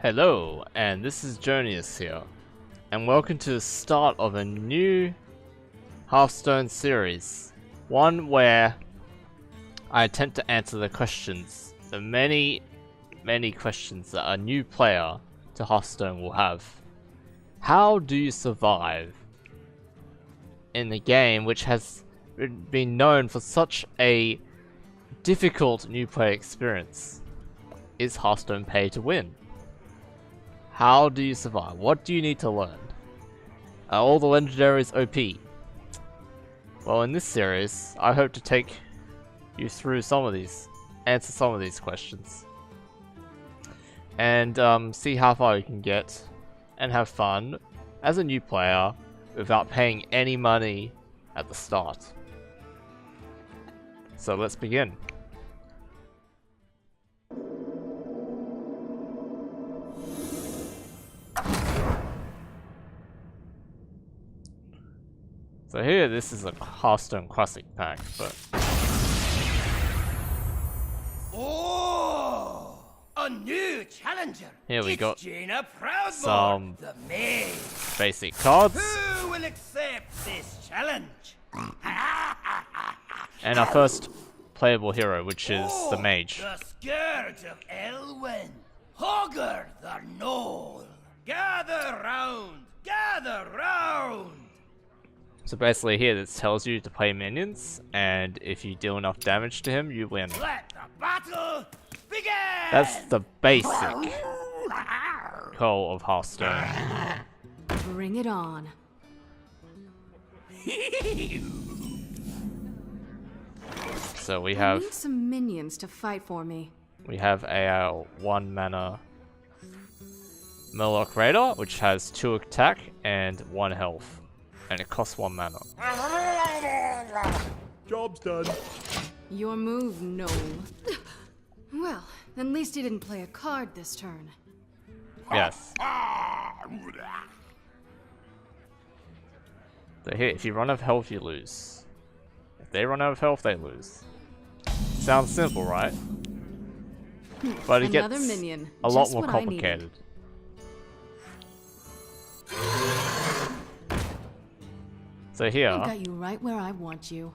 Hello, and this is Jonius here, and welcome to the start of a new Hearthstone series. One where I attempt to answer the questions, the many questions that a new player to Hearthstone will have. How do you survive in the game which has been known for such a difficult new player experience? Is Hearthstone pay to win? How do you survive? What do you need to learn? Are all the legendaries OP? Well, in this series, I hope to take you through answer some of these questions. And see how far you can get and have fun as a new player without paying any money at the start. So let's begin. So here, this is a Hearthstone Classic pack, but... Oh, a new challenger. Here we got Jaina Proudmore, some the maid. basic cards. Who will accept this challenge? And our first playable hero, which is the Mage. The Scourge of Elwyn, Hogger the Knoll. Gather round, gather round. So basically here, this tells you to play minions, and if you deal enough damage to him, you win. Let the battle begin. That's the basic goal of Hearthstone. Bring it on. So we I have need some minions to fight for me. a 1 mana Murloc Raider, which has 2 attack and 1 health. And it costs 1 mana. Job's done. Your move, Gnome. Well, at least he didn't play a card this turn. Yes. So here, if you run out of health, you lose. If they run out of health, they lose. Sounds simple, right? But it Another gets minion. a lot Just more what I needed. complicated. So here, I got you right where I want you.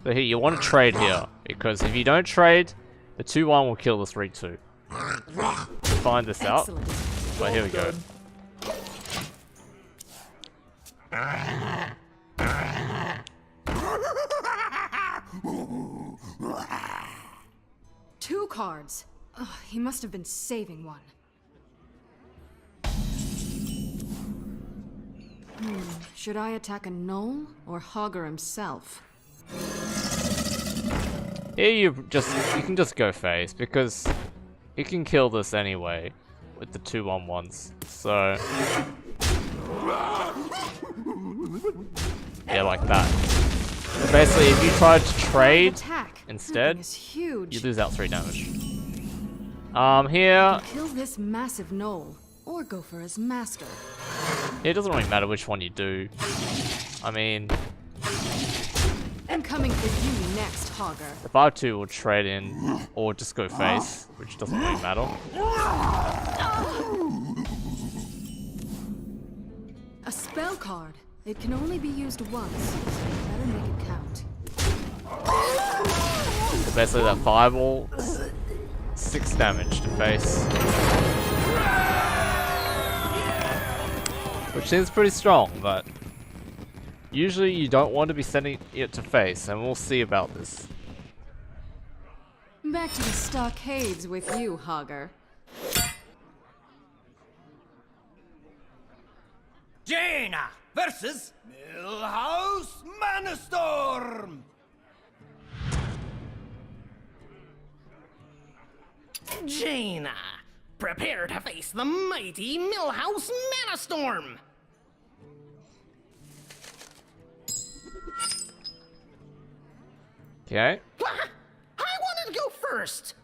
you want to trade here, because if you don't trade, the 2-1 will kill the 3-2. Find this out. Excellent. But here we go. Two cards. Ugh, he must have been saving one. Should I attack a Knoll or Hogger himself? Here you can just go face, because you can kill this anyway with the 2/1s. So yeah, like that. So basically, if you tried to trade Attack. instead, Is huge. you lose out 3 damage. Here Kill this massive Knoll or go for his master. it doesn't really matter which one you do. I mean, I'm coming for you next, Hogger. the 5-2 will trade in or just go face, which doesn't really matter. A spell card. It can only be used once, so better make it count. So basically that 5 will 6 damage to face. Which seems pretty strong, but usually you don't want to be sending it to face, and we'll see about this. Back to the stockades with you, Hogger. Jaina versus Millhouse Manastorm. Jaina, prepare to face the mighty Millhouse Manastorm. Okay, I wanted to go first.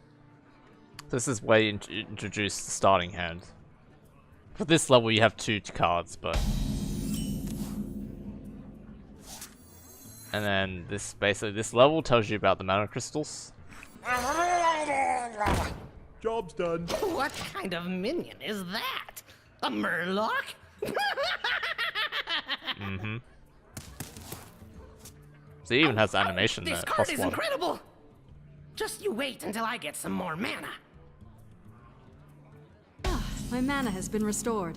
this is where you introduce the starting hand. For this level you have 2 cards, but... And then this level tells you about the mana crystals. Job's done. What kind of minion is that? A murloc? Mm-hmm. So it even has animation This that card costs is one. incredible. Just you wait until I get some more mana. My mana has been restored.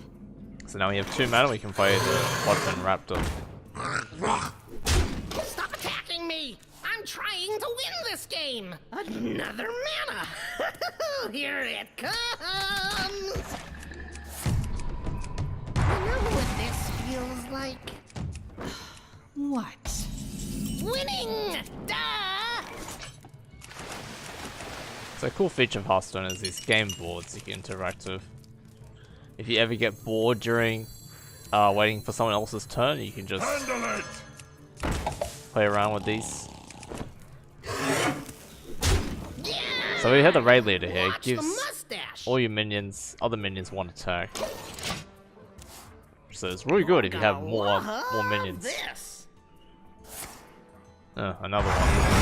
So now we have 2 mana, we can play the Botman Raptor. Stop attacking me! I'm trying to win this game! Another mana! Here it comes! You know what this feels like? What? Winning! Duh! So a cool feature of Hearthstone is these game boards you can interact with. If you ever get bored during waiting for someone else's turn, you can just play around with these. Yeah! So we have the raid leader here. It Watch the gives mustache! all your minions, other minions, 1 attack. So it's really good if you have more minions. This. Another one.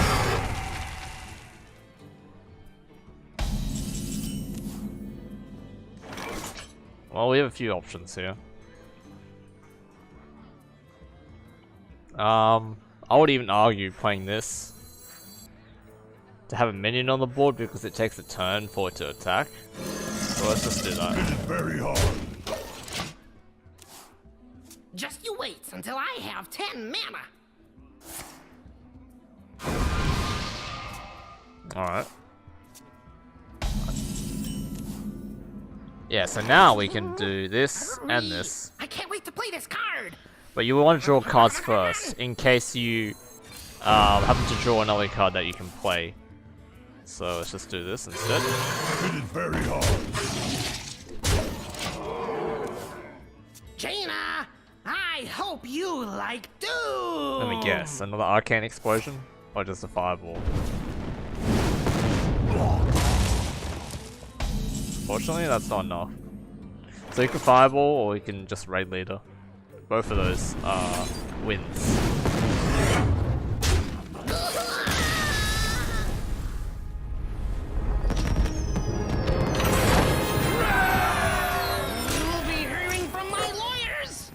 Well, we have a few options here. I would even argue playing this to have a minion on the board because it takes a turn for it to attack. So let's just do that. Very hard. Just you wait until I have 10 mana. Alright. Yeah, so now we can do this and this. I can't wait to play this card. But you want to draw cards first, in case you happen to draw another card that you can play. So let's just do this instead. Hit it very hard. Jaina, I hope you like Doom. Let me guess, another Arcane Explosion? Or just a Fireball? Fortunately, that's not enough. So you can Fireball, or you can just Raid Leader. Both of those wins. You'll be hearing from my lawyers.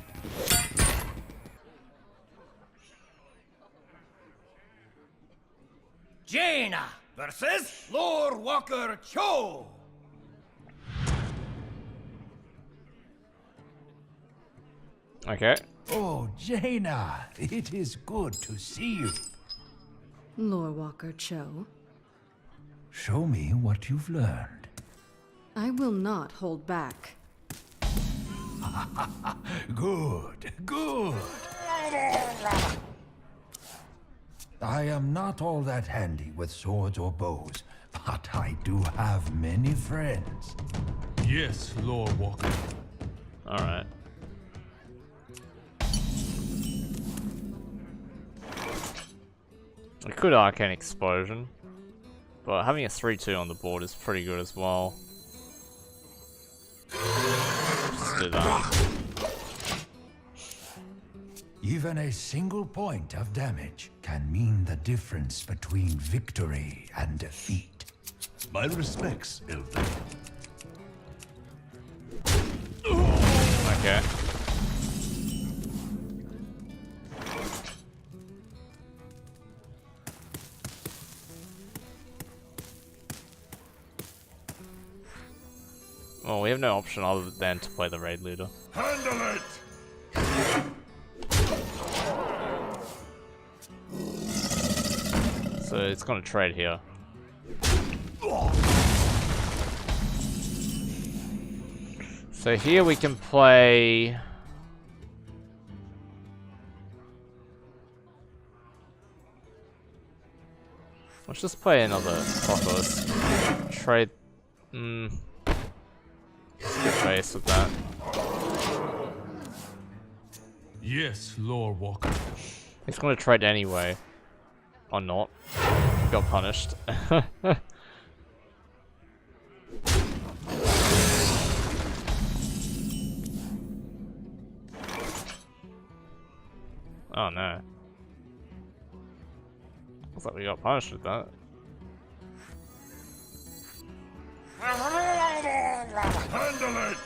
Jaina versus Lord Walker Cho. Okay. Oh, Jaina, it is good to see you. Lore Walker Cho. Show me what you've learned. I will not hold back. Good, good. I am not all that handy with swords or bows, but I do have many friends. Yes, Lord Walker. Alright. We could Arcane Explosion, but having a 3-2 on the board is pretty good as well. Just do that. Even a single point of damage can mean the difference between victory and defeat. My respects, Elder. Okay. Well, we have no option other than to play the Raid Leader. Handle it! So it's gonna trade here. So here we can play... Let's just play another Proclus. Trade... Let's get face with that. Yes, Lord Walker. He's gonna trade anyway. Or not. Got punished. Oh no. Looks like we got punished with that. Handle it!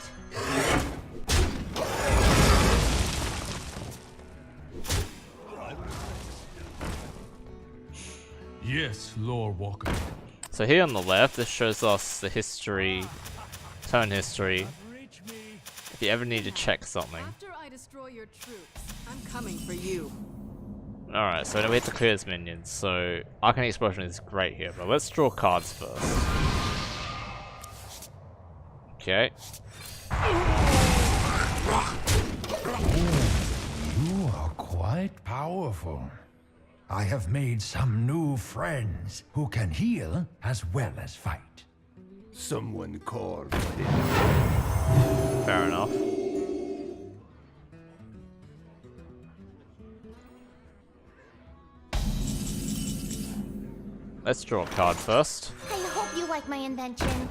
Yes, Lord Walker. So here on the left, this shows us the history, turn history, if you ever need to check something. After I destroy your troops, I'm coming for you. Alright, so now we have to clear his minions, so Arcane Explosion is great here, but let's draw cards first. Okay. You are quite powerful. I have made some new friends who can heal as well as fight. Someone called. Fair enough. Let's draw a card first. I hope you like my invention.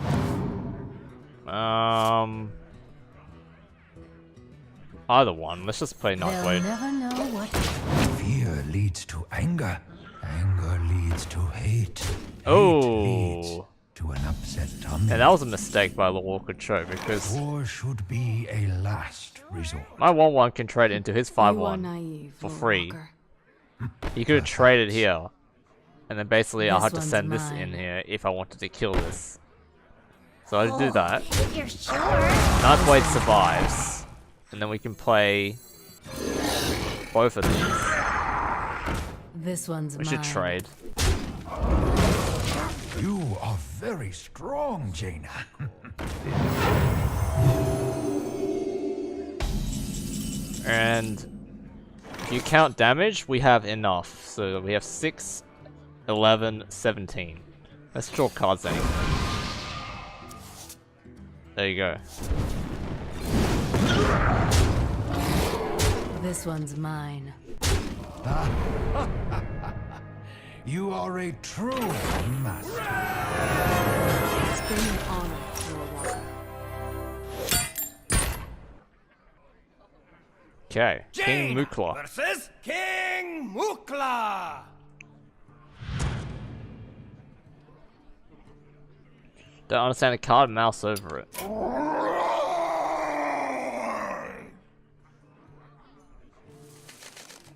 Either one. Let's just play Nightblade. Never know what. Fear leads to anger. Anger leads to hate. Hate leads Oh, to an upset tummy. and that was a mistake by the Walker Cho because War should be a last resort. my 1/1 can trade into his You are 5/1 naive, for Lord free. Walker. He could have traded here, and then basically I'll This have to one's send this mine. in here if I wanted to kill this. So I'll do that. If you're sure. Nightblade survives, and then we can play both of these. This one's We should trade. You are very strong, Jaina. And if you count damage, we have enough. So we have 6, 11, 17. Let's draw cards then. There you go. This one's mine. You are a true master. It's been an honor, Lord Walker. Okay, King Mukla. Versus King Mukla. Don't understand a card, mouse over it.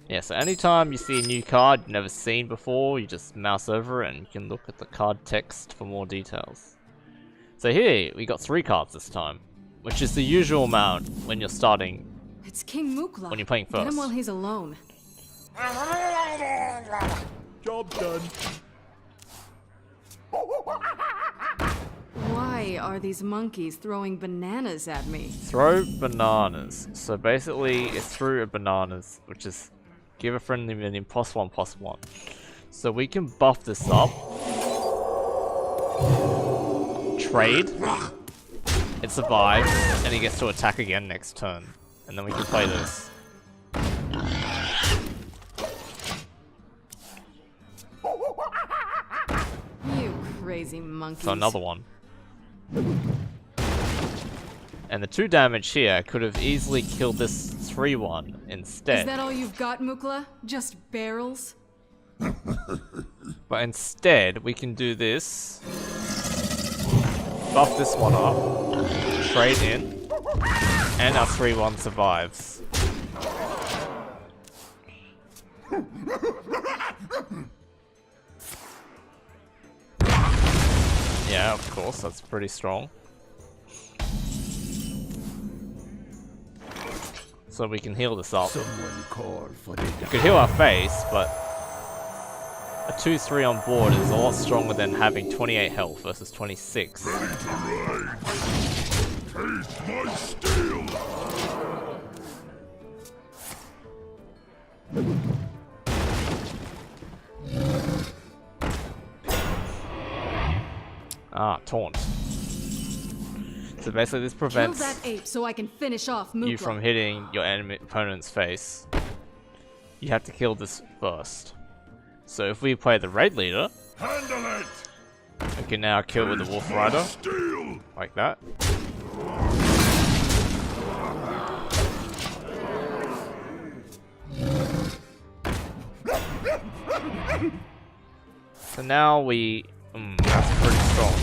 Yeah, so anytime you see a new card you've never seen before, you just mouse over it and you can look at the card text for more details. So here, we got 3 cards this time, which is the usual amount when you're starting, It's King Mukla. when you're playing Get him first. while he's alone. Job done. Why are these monkeys throwing bananas at me? Throw bananas. So basically, it's through a bananas, which is give a friendly minion +1/+1. So we can buff this up. Trade. It survives, and he gets to attack again next turn. And then we can play this. You crazy monkeys. So another one. And the 2 damage here could have easily killed this 3/1 Is instead. that all you've got, Mukla? Just barrels? But instead, we can do this. Buff this one up. Trade in. And our 3/1 survives. Yeah, of course, that's pretty strong. So we can heal this up. Someone called for the We could heal our face, but a 2/3 on board is a lot stronger than having 28 health versus 26. Taste my steel. Ah, taunt. So basically this Kill prevents that ape so I can finish off Mukla. you from hitting your enemy opponent's face. You have to kill this first. So if we play the raid leader, Handle it. we can now kill with the Wolf Rider, Steel. like that. So now we... that's pretty strong.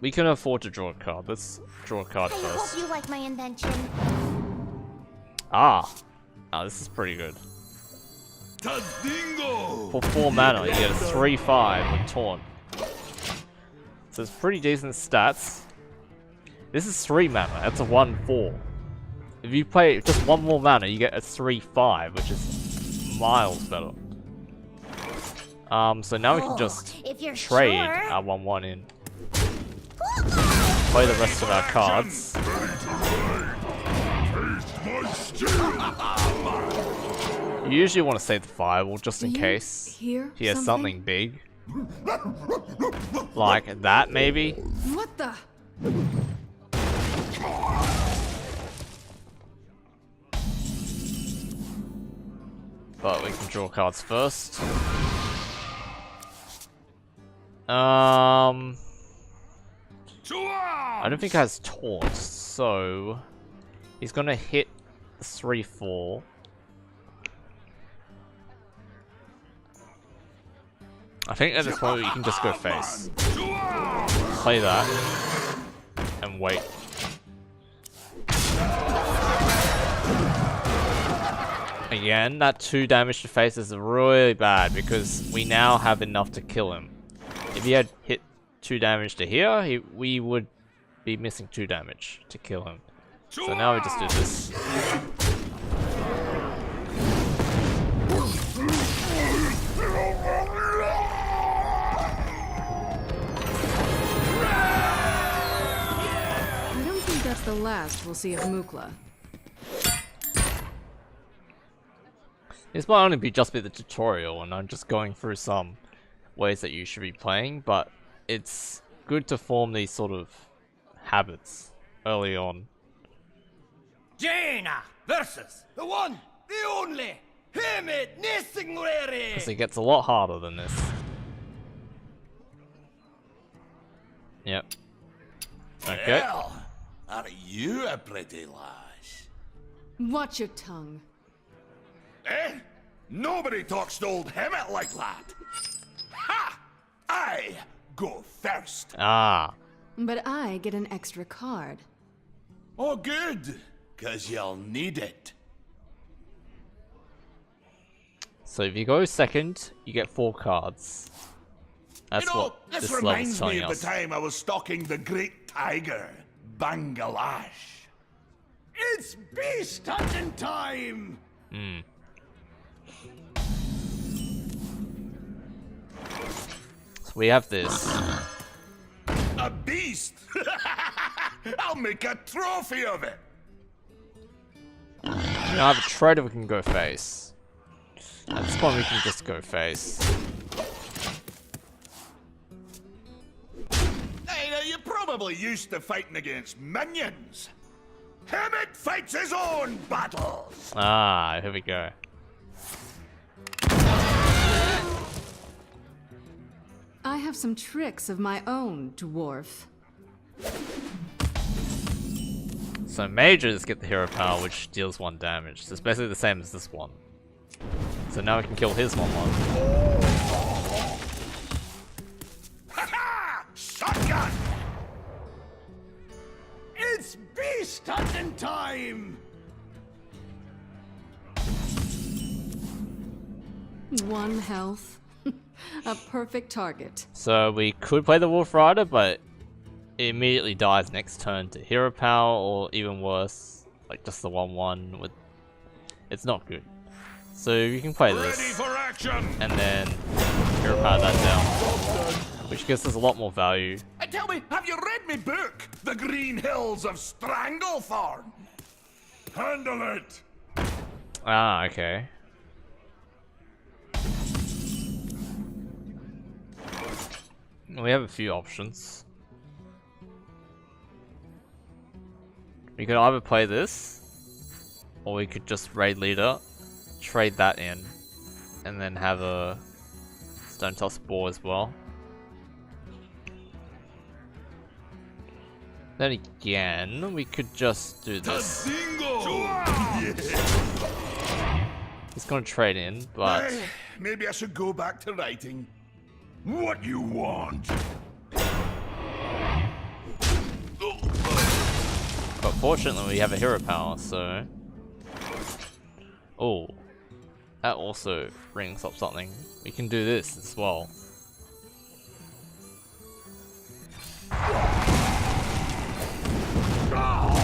We can afford to draw a card. Let's draw a card I first. hope you like my invention. Ah, this is pretty good. Tadingo! For 4 mana, you get a 3/5 with Taunt. So it's pretty decent stats. This is 3 mana, that's a 1/4. If you play just 1 more mana, you get a 3/5, which is miles better. So now we can just if you're trade sure. our 1/1 in. Play the rest of our cards. Taste my steel! You usually want to save the Firewall just in Do you case hear he has something something? big. Like that, maybe? What the? But we can draw cards first. I don't think it has Taunt, so he's gonna hit 3/4. I think at this point you can just go face. Play that and wait. Again, that 2 damage to face is really bad because we now have enough to kill him. If he had hit 2 damage to here, we would be missing 2 damage to kill him. So now we just do this. I don't think that's the last we'll see of Mukla. This might only just be the tutorial, and I'm just going through some ways that you should be playing, but it's good to form these sort of habits early on. Jaina versus the one, the only, Hermit Nissinglary! Because it gets a lot harder than this. Yep. Okay. Well, are you a pretty lass? Watch your tongue. Eh? Nobody talks to old Hemet like that! Ha! I go first! Ah. But I get an extra card. Oh, good, 'cause you'll need it. So if you go second, you get 4 cards. That's You know, what this this level's reminds me telling of us. the time I was stalking the great tiger, Bangalash. It's beast hunting time! So we have this. A beast? I'll make a trophy of it! We now have a trader we can go face. At this point we can just go face. Hey, now you're probably used to fighting against minions. Hemet fights his own battles! Ah, here we go. I have some tricks of my own, dwarf. So mages get the hero power, which deals 1 damage. So it's basically the same as this one. So now we can kill his 1/1. Ha-ha! Shotgun! It's beast hunting time! 1 health. A perfect target. So we could play the Wolf Rider, but it immediately dies next turn to hero power, or even worse, like just the 1/1 with. It's not good. So you can play Ready this, for action! and then hero power that down, which gives us a lot more value. And tell me, have you read me book, The Green Hills of Stranglethorn? Handle it! Ah, okay. We have a few options. We could either play this, or we could just raid leader, trade that in, and then have a Stone Toss Boar as well. Then again, we could just do this. He's gonna trade in, but Maybe I should go back to writing. What you want? Fortunately, we have a hero power, so... Oh, that also brings up something. We can do this as well. I'll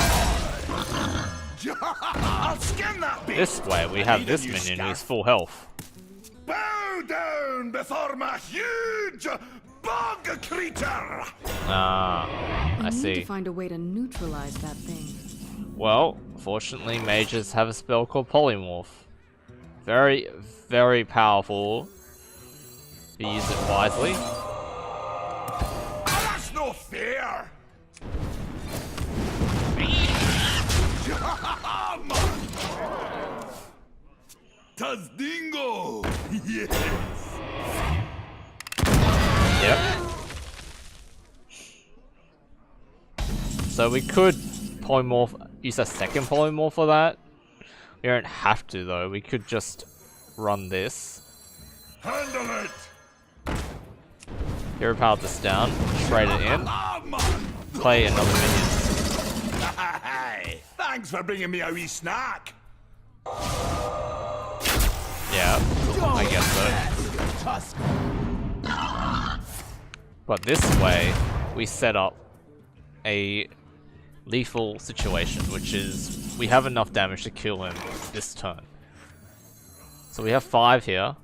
skin that beast. This way, we have this minion who's full health. Bow down before my huge bog creature. Ah, I need see. to find a way to neutralize that thing. Well, fortunately, mages have a spell called Polymorph. Very, very powerful. If you use it wisely. Oh, that's no fair. Taz dingo. Yes. Yep. So we could polymorph, use a second polymorph for that. We don't have to though, we could just run this. Handle it. Hero power this down, trade it in, play another minion. Hey, thanks for bringing me a wee snack. Yeah, I guess so. But this way, we set up a lethal situation, which is we have enough damage to kill him this turn. So we have 5 here.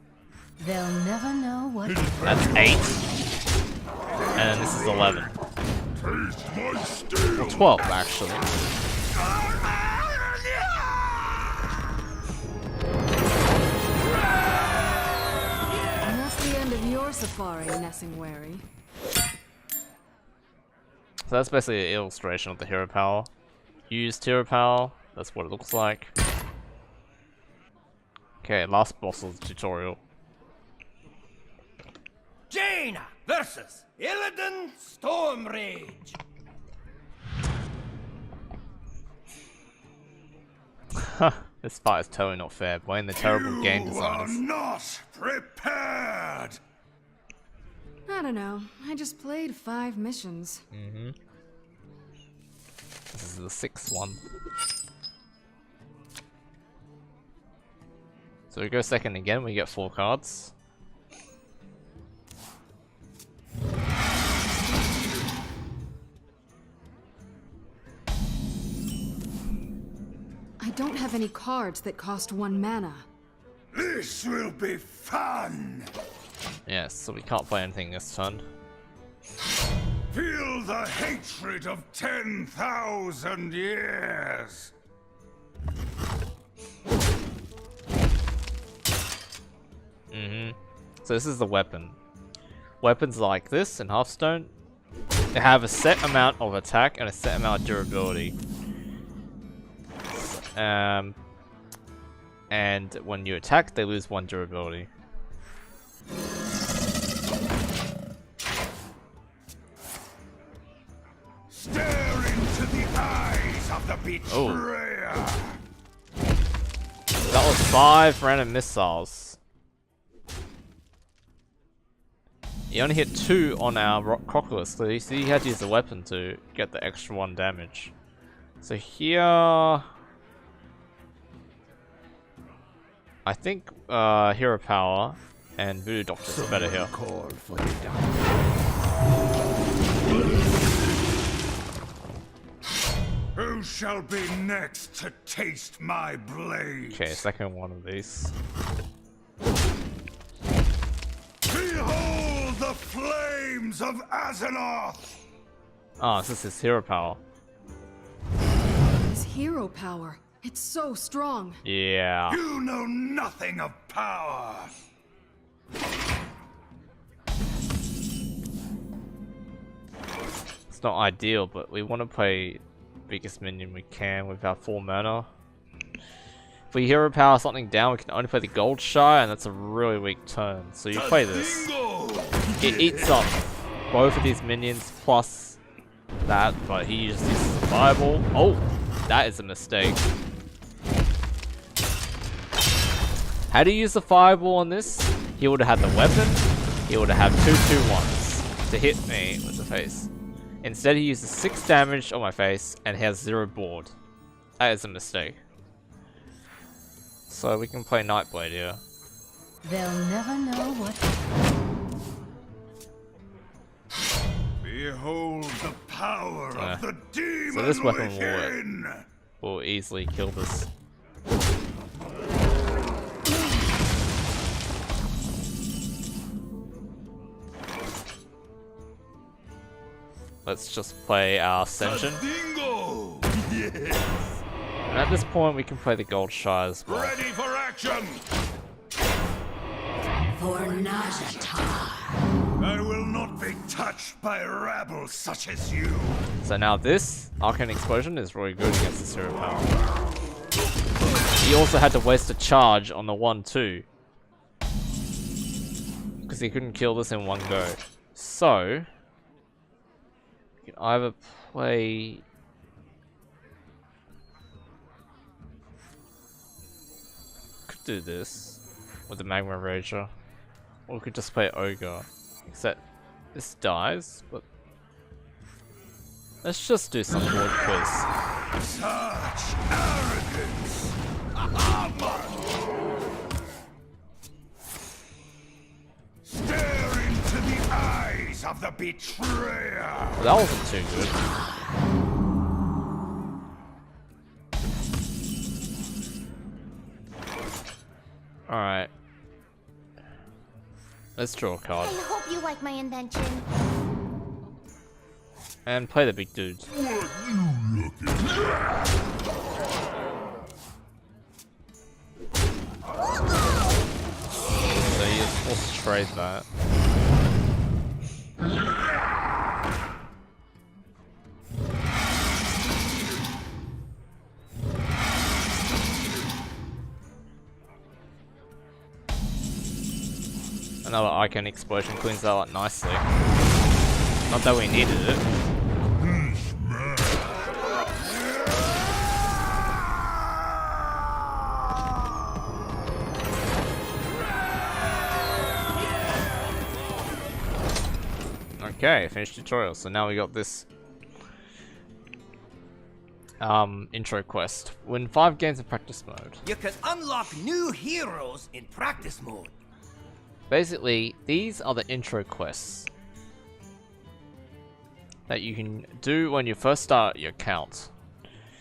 They'll never know what. That's 8. And then this is 11. Well, 12 actually. And that's the end of your safari, Nessingwary. So that's basically an illustration of the hero power. Used hero power, that's what it looks like. Okay, last boss of the tutorial. Jaina versus Illidan Stormrage. This fight is totally not fair. Blame the terrible game You designers. are not prepared. I don't know. I just played 5 missions. This is the 6th one. So we go second again, we get 4 cards. I don't have any cards that cost 1 mana. This will be fun. Yes, so we can't play anything this turn. Feel the hatred of 10,000 years. So this is the weapon. Weapons like this in Hearthstone, they have a set amount of attack and a set amount of durability. And when you attack, they lose 1 durability. Stare into the eyes of the betrayer. That was 5 random missiles. He only hit 2 on our Crocodile, so he had to use the weapon to get the extra 1 damage. So here, I think Hero Power and Voodoo Doctor is better here. Call for the Who shall be next to taste my blade? Okay, second one of these. Behold the flames of Azeroth! Oh, this is Hero Power. His hero power. It's so strong. Yeah. You know nothing of power! It's not ideal, but we want to play biggest minion we can with our 4 mana. If we Hero Power something down, we can only play the Gold Shire, and that's a really weak turn. So you play this. It eats up both of these minions plus that, but he just uses the Fireball. Oh, that is a mistake. Had he used the Fireball on this, he would have had the weapon, he would have had 2/2/1s to hit me with the face. Instead, he uses 6 damage on my face and he has 0 board. That is a mistake. So we can play Nightblade here. They'll never know what. Behold the power of the demon So this weapon within. will easily kill this. Let's just play our Ascension. Dingo! Yes! And at this point we can play the Gold Shire as well. Ready for action! For Najatar. I will not be touched by rabble such as you. So now this Arcane Explosion is really good against the Zero Power. He also had to waste a charge on the 1-2. Because he couldn't kill this in one go. So you can either play... Could do this with the Magma Rager. Or we could just play Ogre. Except this dies, but let's just do some board quiz. Such arrogance! Stare into the eyes of the betrayer! That wasn't too good. Alright. Let's draw a card. I hope you like my invention. And play the big dudes. What you looking at? So you're supposed to trade that. Another Arcane Explosion cleans that up nicely. Not that we needed it. Okay, finished tutorial. So now we got this intro quest. Win 5 games in practice mode. You can unlock new heroes in practice mode. Basically, these are the intro quests that you can do when you first start your account.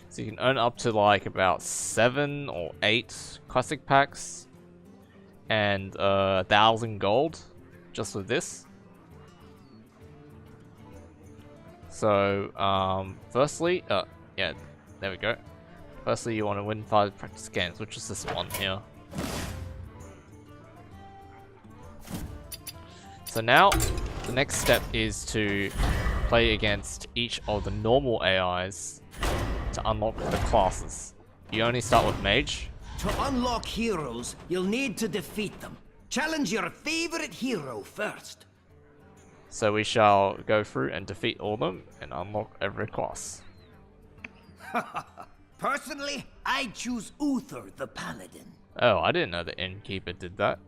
So you can earn up to like about 7 or 8 classic packs and 1,000 gold just with this. So firstly, yeah, there we go. Firstly, you want to win 5 practice games, which is this one here. So now, the next step is to play against each of the normal AIs to unlock the classes. You only start with Mage. To unlock heroes, you'll need to defeat them. Challenge your favorite hero first. So we shall go through and defeat all of them and unlock every class. Personally, I choose Uther the Paladin. Oh, I didn't know the Innkeeper did that.